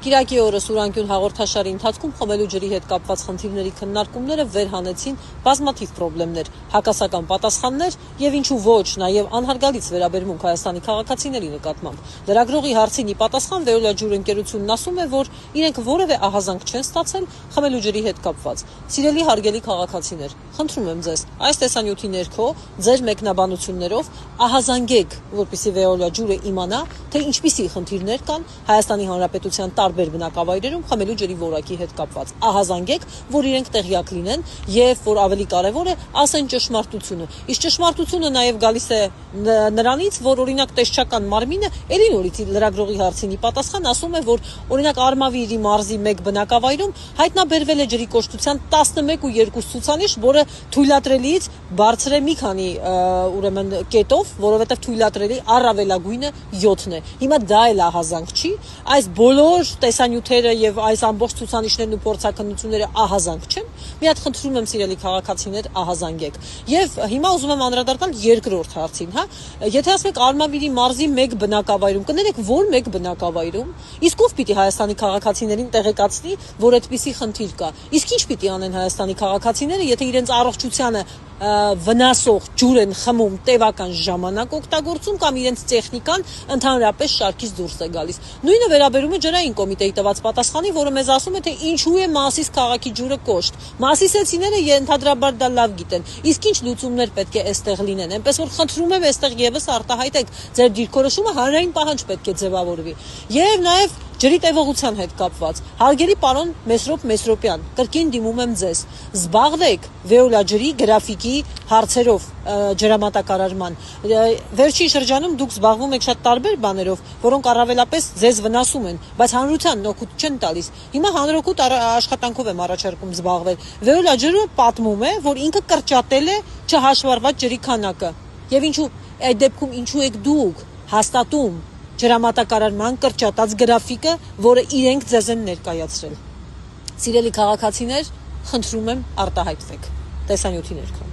Կիրակի օրը Սուրանկյուն հաղորդաշարի ընթացքում խմելու ջրի հետ կապված խնդիրների քննարկումները վերհանեցին բազմաթիվ խնդիրներ, հակասական պատասխաններ եւ ինչու ոչ, նաեւ անհարգալից վերաբերմունք Հայաստանի քաղաքացիների նկատմամբ։ Լրագրողի հարցին ի պատասխան Veolia ջուր ընկերությունն ասում է, որ իրենք որևէ ահազանգ չեն ստացել խմելու ջրի հետ կապված։ Սիրելի հարգելի քաղաքացիներ, խնդրում եմ ձեզ, այս տեսանյութի ներքո ձեր մեկնաբանություններով ահազանգեք, որպեսզի Veolia ջուրը իմանա, թե ինչպիսի խնդիրներ կան Հայաստանի Հանրապետության տարբեր բնակավայրերում խմելու ջրի որակի հետ կապված։ Ահազանգեք, որ իրենք տեղյակ լինեն եւ որ ավելի կարեւոր է, ասեն ճշմարտությունը։ Իսկ ճշմարտությունը նաեւ գալիս է նրանից, որ օրինակ տեսչական մարմինը ելի նորից լրագրողի հարցին ի պատասխան ասում է, որ օրինակ Արմավիրի մարզի 1 բնակավայրում հայտնաբերվել է ջրի կոշտության 11.2 ցուցանիշ, որը թույլատրելիից բարձր է մի քանի ուրեմն կետով, որովհետեւ թույլատրելի առավելագույնը 7-ն է։ Հիմա դա էլ ահազանգ չի, այս բոլոր տեսանյութերը եւ այս ամբողջ ցուցանիշներն ու փորձաքննությունները ահազանգ չեն։ Մի հատ խնդրում եմ սիրելի քաղաքացիներ, ահազանգեք։ Եվ հիմա ուզում եմ անդրադառնալ երկրորդ հարցին, հա։ Եթե ասում եք Արմավիրի մարզի 1 բնակավայրում, կներեք որ 1 բնակավայրում, իսկ ով պիտի Հայաստանի քաղաքացիներին տեղեկացնի, որ այդպիսի խնդիր կա։ Իսկ ինչ պիտի անեն Հայաստանի քաղաքացիները, եթե իրենց առողջությանը վնասող ջուր են խմում տևական ժամանակ օգտագործում կամ իրենց տեխնիկան ընդհանրապես շարքից դուրս է գալիս։ Նույնը վերաբերում է ջրային կոմիտեի տված պատասխանի, որը մեզ ասում է, թե ինչու է Մասիս քաղաքի ջուրը կոշտ։ Մասիսեցիները ենթադրաբար դա լավ գիտեն։ Իսկ ինչ լուծումներ պետք է այստեղ լինեն։ Այնպես որ խնդրում եմ այստեղ եւս արտահայտեք ձեր դիրքորոշումը, հանրային պահանջ պետք է ձևավորվի։ Եվ նաեւ ջրի տևողության հետ կապված։ Հարգելի պարոն Մեսրոպ Մեսրոպյան, կրկին դիմում եմ ձեզ։ Զբաղվեք Veolia ջրի գրաֆիկի հարցերով ջրամատակարարման։ Վերջին շրջանում դուք զբաղվում եք շատ տարբեր բաներով, որոնք առավելապես ձեզ վնասում են, բայց հանրությանն օգուտ չեն տալիս։ Հիմա հանրօգուտ աշխատանքով եմ առաջարկում զբաղվել։ Veolia ջրը պատմում է, որ ինքը կրճատել է չհաշվառված ջրի քանակը։ Եվ ինչու այդ դեպքում ինչու եք դուք հաստատում ջրամատակարարման կրճատած գրաֆիկը, որը իրենք ձեզ են ներկայացրել։ Սիրելի քաղաքացիներ, խնդրում եմ արտահայտվեք տեսանյութի ներքո։